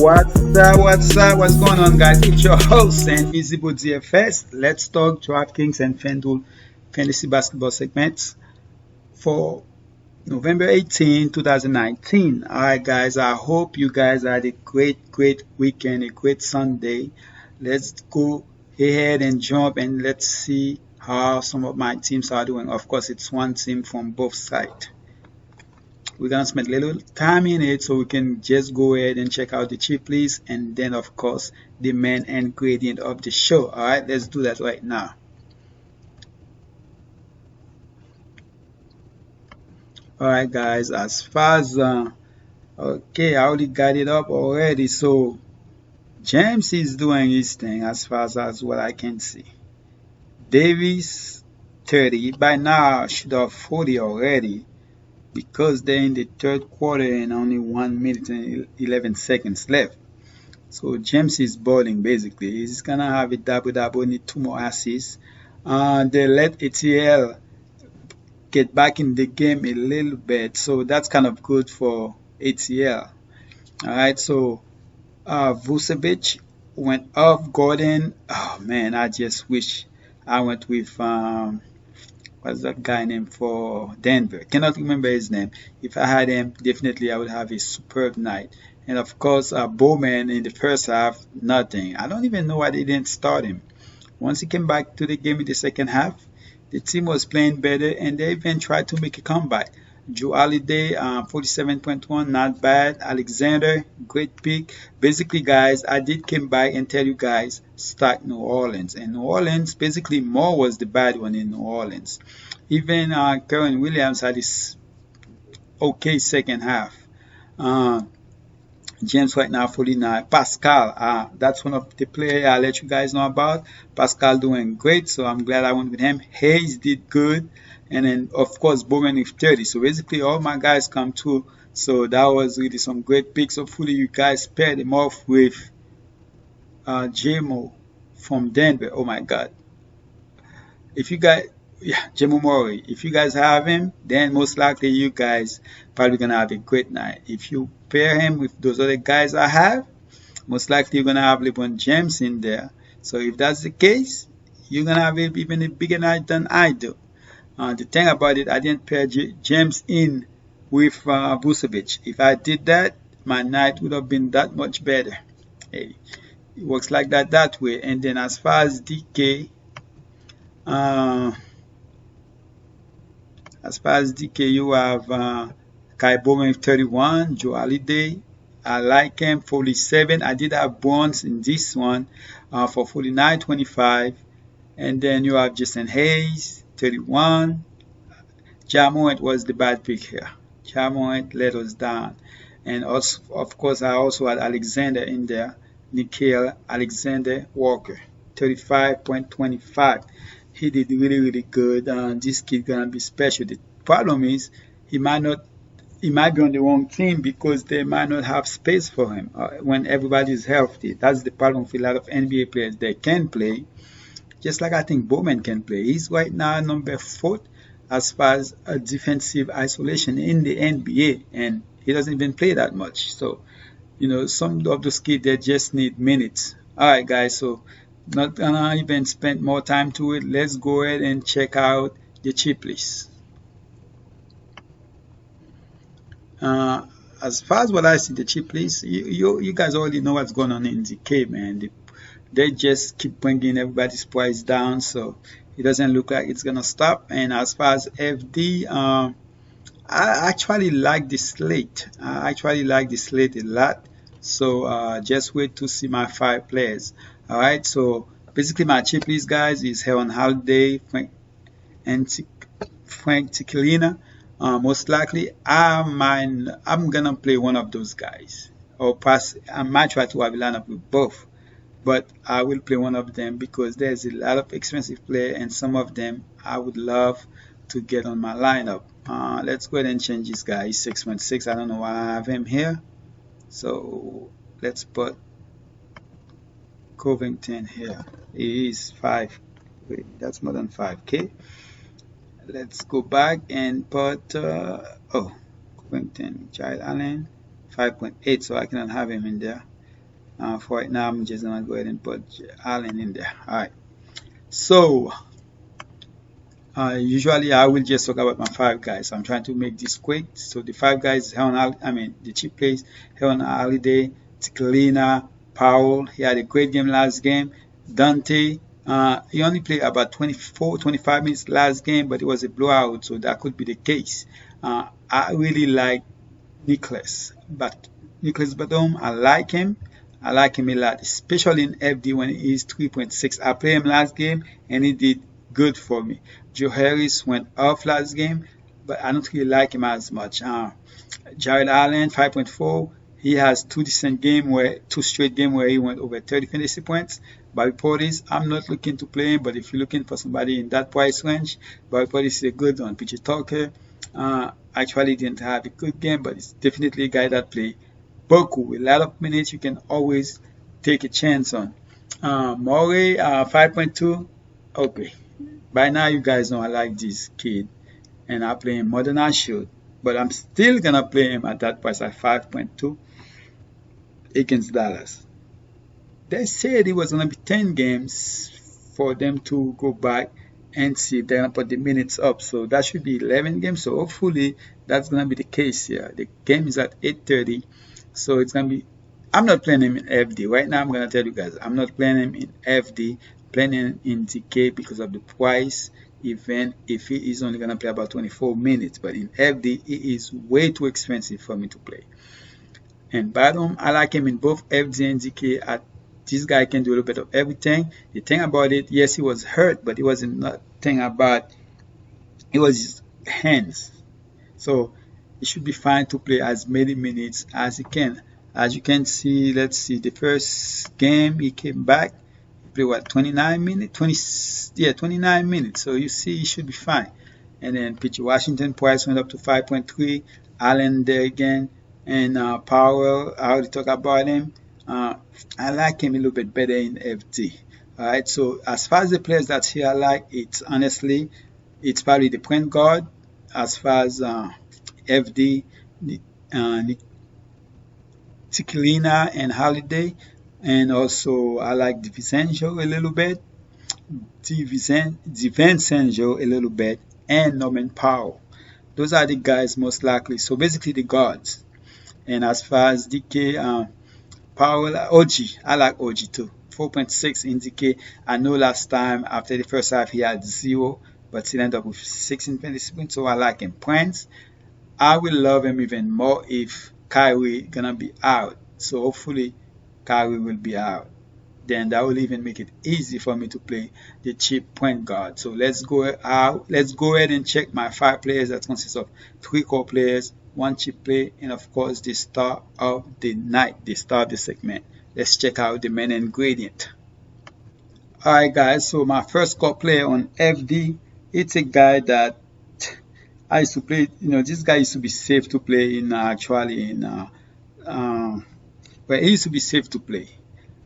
What's up? What's going on, guys? It's your host and Visible DFS. Let's talk DraftKings and Fanduel fantasy basketball segments for November 18, 2019. All right, guys. I hope you guys had a great weekend, a great Sunday. Let's go ahead and jump and let's see how some of my teams are doing. Of course, it's one team from both sides. We're gonna spend a little time in it so we can just go ahead and check out the chip list and then of course the main ingredient of the show. All right, let's do that right now. All right, guys, as far as okay, I already got it up already. So James is doing his thing as far as what I can see. Davis 30 by now should have 40 already, because they're in the third quarter and only 1 minute and 11 seconds left. So James is balling basically. He's gonna have a double, need 2 more assists. They let ATL get back in the game a little bit, so that's kind of good for ATL. Alright, so Vucevic went off. Gordon, oh man, I just wish I went with what's that guy named for Denver? Cannot remember his name. If I had him, definitely I would have a superb night. And of course, Bowman in the first half, nothing. I don't even know why they didn't start him. Once he came back to the game in the second half, the team was playing better and they even tried to make a comeback. Joe Holiday, 47.1, not bad. Alexander, great pick. Basically, guys, I did come by and tell you guys, start New Orleans. And New Orleans, basically, Moore was the bad one in New Orleans. Even Karen Williams had this okay second half. James right now 49. Pascal, that's one of the players I'll let you guys know about. Pascal doing great, so I'm glad I went with him. Hayes did good. And then, of course, Bowman with 30. So basically, all my guys come through. So that was really some great picks. Hopefully, you guys paired them off with JMO from Denver. Oh my God. If you guys, yeah, Jemo Murray. If you guys have him, then most likely you guys probably gonna have a great night. If you pair him with those other guys I have, most likely you're gonna have LeBron James in there. So if that's the case, you're gonna have even a bigger night than I do. The thing about it, I didn't pair James in with Vucevic. If I did that, my night would have been that much better. Hey, it works like that way. And then as far as DK, you have Kai Bowman 31, Joe Holiday. I like him 47. I did have Bonds in this one for 49.25. And then you have Jason Hayes 31. Jamorant was the bad pick here. Jamorant let us down. And also, of course, I also had Alexander in there. Nickel Alexander Walker 35.25. He did really good. This kid gonna be special. The problem is he might be on the wrong team because they might not have space for him when everybody is healthy. That's the problem with a lot of NBA players. They can play, just like I think Bowman can play. He's right now number 4 as far as defensive isolation in the NBA, and he doesn't even play that much. So, you know, some of those kids, they just need minutes. All right, guys, so not gonna even spend more time to it. Let's go ahead and check out the chip list. As far as what I see the chip list, you guys already know what's going on in the DK, man. They just keep bringing everybody's price down, so it doesn't look like it's gonna stop. And as far as FD, I actually like the slate. I actually like the slate a lot. So just wait to see my 5 players. All right. So basically, my chip list, guys, is Heron Holiday, Frank Tiquilina. Most likely, I'm gonna play one of those guys, or pass. I might try to have a lineup with both, but I will play one of them because there's a lot of expensive players, and some of them I would love to get on my lineup. Let's go ahead and change this guy. He's 6.6. I don't know why I have him here. So let's put Covington here. He is 5. Wait, that's more than 5K. Let's go back and put Covington, Child Allen 5.8, so I cannot have him in there. For right now, I'm just gonna go ahead and put Allen in there. All right. So usually I will just talk about my five guys. I'm trying to make this quick. So the five guys here on, the cheap plays here on Holiday, Tikalina, Powell. He had a great game last game. Dante, he only played about 24, 25 minutes last game, but it was a blowout, so that could be the case. I really like Nicholas, but Nicholas Batum, I like him. I like him a lot, especially in FD when he is 3.6. I played him last game and he did good for me. Joe Harris went off last game, but I don't really like him as much. Jared Allen 5.4. He has two straight game where he went over 30 fantasy points. Bobby Portis, I'm not looking to play him, but if you're looking for somebody in that price range, Bobby Portis is a good one. PJ Tucker actually didn't have a good game, but it's definitely a guy that play Boku. A lot of minutes you can always take a chance on. Murray 5.2. Okay, by now you guys know I like this kid, and I play him more than I should, but I'm still gonna play him at that price at 5.2 against Dallas. They said it was gonna be 10 games for them to go back and see if they're gonna put the minutes up. So that should be 11 games. So hopefully that's gonna be the case here. The game is at 8:30, so it's gonna be. I'm not playing him in FD right now. I'm gonna tell you guys, I'm not playing him in FD. Playing him in DK because of the price. Even if he is only gonna play about 24 minutes, but in FD it is way too expensive for me to play. And Batum, I like him in both FD and DK. This guy can do a little bit of everything. The thing about it, yes, he was hurt, but it wasn't nothing about. It was his hands. So it should be fine to play as many minutes as he can. As you can see, let's see, the first game he came back, he played what, 29 minutes? 29 minutes. So you see, he should be fine. And then PG Washington price went up to 5.3. Allen there again, and Powell, I already talked about him. I like him a little bit better in FD. Alright, so as far as the players that here I like, it's honestly, it's probably the point guard. As far as FD, Tikalina and Holiday, and also I like DiVincenzo a little bit, DiVincenzo a little bit, and Norman Powell. Those are the guys most likely. So basically the guards. And as far as DK, Powell, OG, I like OG too. 4.6 in DK. I know last time after the first half he had 0, but he ended up with 16 fantasy points, so I like him. Prince, I will love him even more if Kyrie gonna be out. So hopefully Kyrie will be out. Then that will even make it easy for me to play the cheap point guard. So let's go ahead and check my 5 players that consists of 3 core players, 1 cheap play, and of course the star of the night, the star of the segment. Let's check out the main ingredient. Alright guys, so my first core player on FD, it's a guy that I used to play, this guy used to be safe to play in but he used to be safe to play,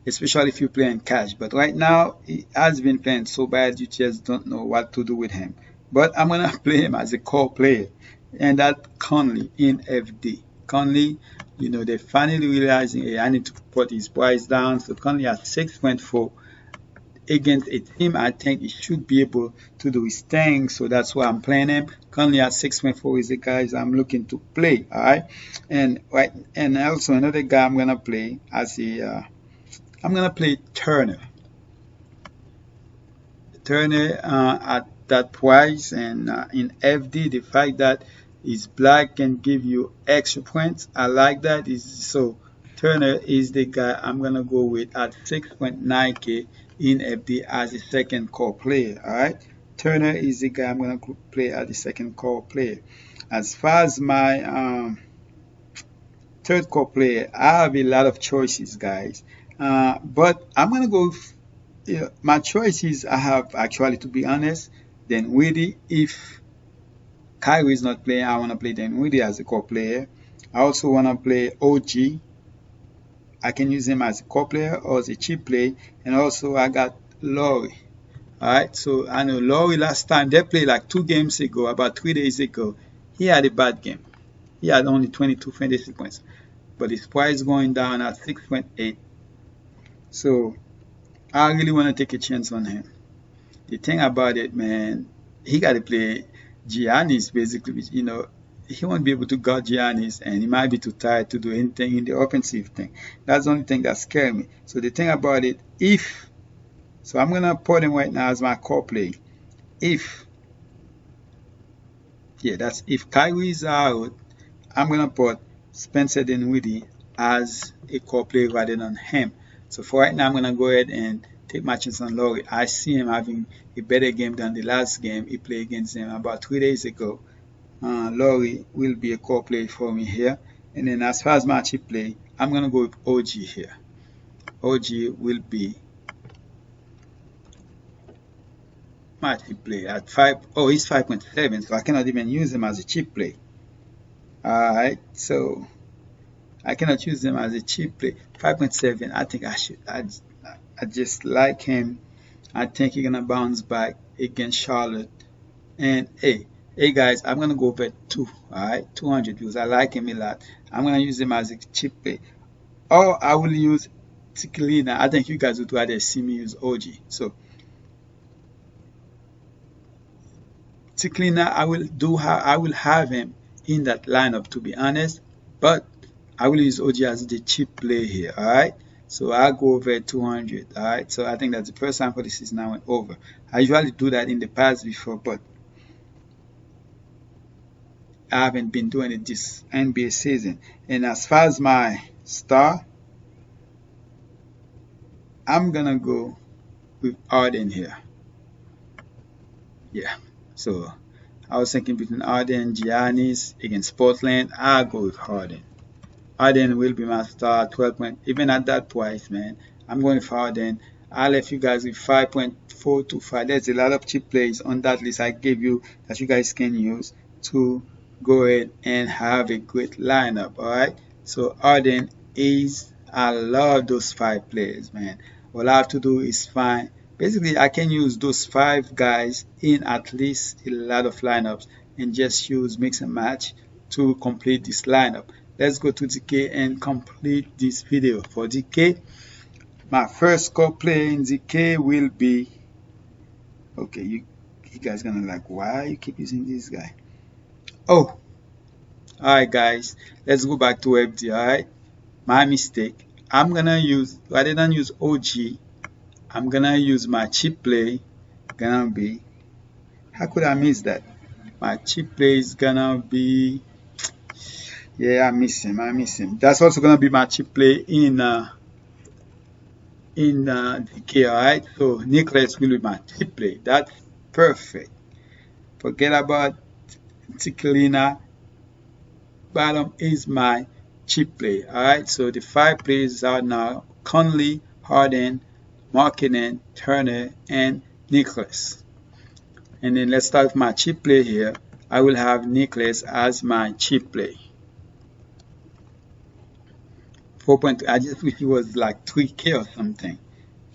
especially if you play in cash. But right now, he has been playing so bad, you just don't know what to do with him. But I'm going to play him as a core player, and that Conley in FD. Conley, they're finally realizing, hey, I need to put his price down. So Conley at 6.4 against a team I think he should be able to do his thing. So that's why I'm playing him. Conley at 6.4 is the guys I'm looking to play. Alright. And also another guy I'm gonna play as I'm gonna play Turner. Turner at that price, and in FD the fact that he's black can give you extra points. I like that. So Turner is the guy I'm gonna go with at 6.9k in FD as a second core player. Alright, Turner is the guy I'm gonna play as the second core player. As far as my third core player, I have a lot of choices, guys. But I'm gonna go with, my choices I have actually, to be honest, then Dinwiddie. If Kyrie is not playing, I wanna play Dinwiddie as a core player. I also wanna play OG. I can use him as a core player or as a cheap play. And also I got Laurie. Alright, so I know Laurie last time they played like 2 games ago, about 3 days ago. He had a bad game. He had only 22 fantasy points. But his price going down at 6.8. So I really want to take a chance on him. The thing about it, man, he got to play Giannis basically. He won't be able to guard Giannis, and he might be too tired to do anything in the offensive thing. That's the only thing that scares me. So the thing about it, so I'm gonna put him right now as my core play. If that's if Kyrie is out, I'm gonna put Spencer Dinwiddie as a core play rather than him. So for right now, I'm gonna go ahead and take my chance on Laurie. I see him having a better game than the last game he played against him about 3 days ago. Laurie will be a core play for me here. And then as far as my chip play, I'm gonna go with OG here. OG will be my chip play at 5. Oh, he's 5.7, so I cannot even use him as a chip play. Alright, so I cannot use him as a cheap play. 5.7, I think I should. I just like him. I think he's gonna bounce back against Charlotte. And hey guys, I'm gonna go over 2. Alright, 200 views. I like him a lot. I'm gonna use him as a cheap play. Or I will use Tiklina. I think you guys would rather see me use OG. So Tiklina, I will have him in that lineup, to be honest, but I will use OG as the cheap play here. Alright, so I'll go over 200. Alright, so I think that's the first time for the season I went over. I usually do that in the past before, but I haven't been doing it this NBA season. And as far as my star, I'm gonna go with Harden here. Yeah, so I was thinking between Harden and Giannis against Portland. I'll go with Harden. Harden will be my star. 12 point. Even at that price, man, I'm going for Harden. I left you guys with 5.425. There's a lot of cheap plays on that list I gave you that you guys can use to go ahead and have a great lineup. All right. So Harden is. I love those 5 players, man. All I have to do is find. Basically, I can use those 5 guys in at least a lot of lineups and just use mix and match to complete this lineup. Let's go to DK and complete this video. For DK, my first core play in DK will be, okay, you guys gonna like, why you keep using this guy? Oh, alright guys, let's go back to FD. Alright, my mistake. I'm gonna use, rather than use OG, I'm gonna use my cheap play. Gonna be, how could I miss that? My cheap play is gonna be, yeah, I miss him. That's also gonna be my cheap play in DK. Alright, so Nicholas will be my cheap play. That's perfect. Forget about Tiklina. Bottom is my cheap play. Alright, so the 5 plays are now Conley, Harden, Markkanen, Turner, and Nicholas. And then let's start with my cheap play here. I will have Nicholas as my cheap play. 4.2. I just wish it was like 3K or something,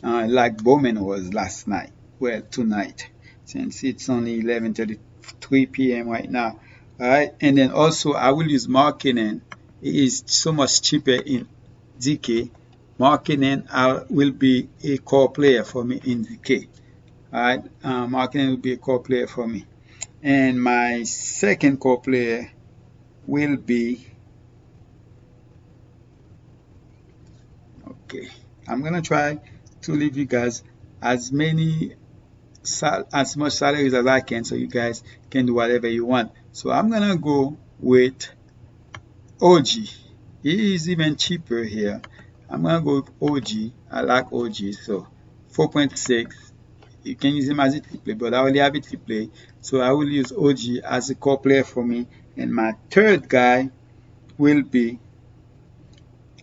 like Bowman was last night. Well, tonight, since it's only 11:33 p.m. right now. All right, and then also I will use Markkanen. It is so much cheaper in DK. Markkanen will be a core player for me in DK. All right, Markkanen will be a core player for me, and my second core player will be. Okay, I'm gonna try to leave you guys as much salaries as I can, so you guys can do whatever you want. So I'm gonna go with OG. He is even cheaper here. I'm gonna go with OG. I like OG, so 4.6. You can use him as a cheap play, but I only have a cheap play, so I will use OG as a core player for me. And my third guy will be,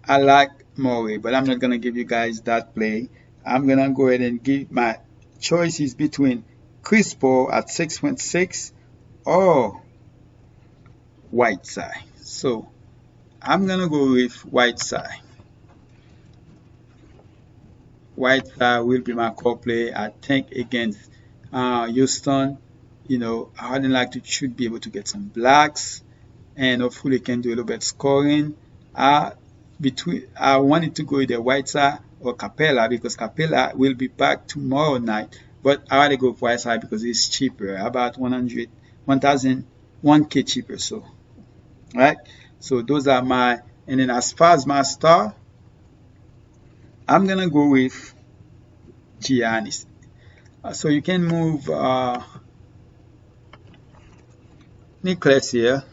I like Murray, but I'm not gonna give you guys that play. I'm gonna go ahead and give my choices between Chris Paul at 6.6 or Whiteside. So I'm gonna go with Whiteside. Whiteside will be my core play. I think against Houston, Harden should be able to get some blocks and hopefully can do a little bit scoring. I wanted to go with the Whiteside or Capella, because Capella will be back tomorrow night. But I rather go for SI because it's cheaper, about 100, 1,000, 1K cheaper. So, right? So those are my, and then as far as my star, I'm gonna go with Giannis. So you can move Nicholas here,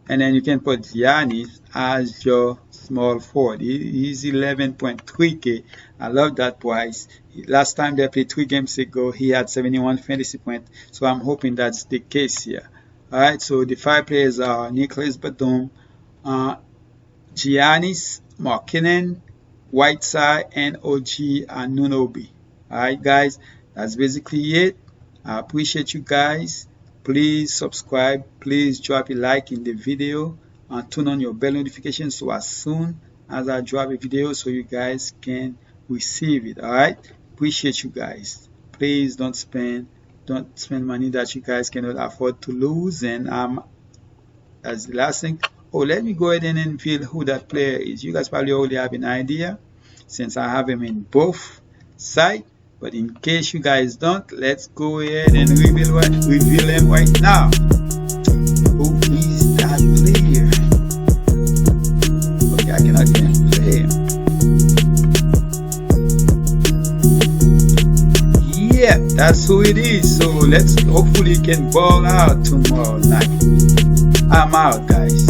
and then you can put Giannis as your small forward. He's 11.3K. I love that price. Last time they played 3 games ago, he had 71 fantasy points. So I'm hoping that's the case here. Alright, so the 5 players are Nicholas Batum, Giannis, Markkanen, Whiteside, and OG Anunoby. Alright guys, that's basically it. I appreciate you guys. Please subscribe. Please drop a like in the video and turn on your bell notifications so as soon as I drop a video so you guys can receive it. Alright? Appreciate you guys. Please don't spend money that you guys cannot afford to lose. And as the last thing, let me go ahead and reveal who that player is. You guys probably already have an idea since I have him in both sides. But in case you guys don't, let's go ahead and reveal him right now. Who is that player? Okay, I cannot even play him. Yeah, that's who it is. So let's hopefully can ball out tomorrow night. I'm out, guys.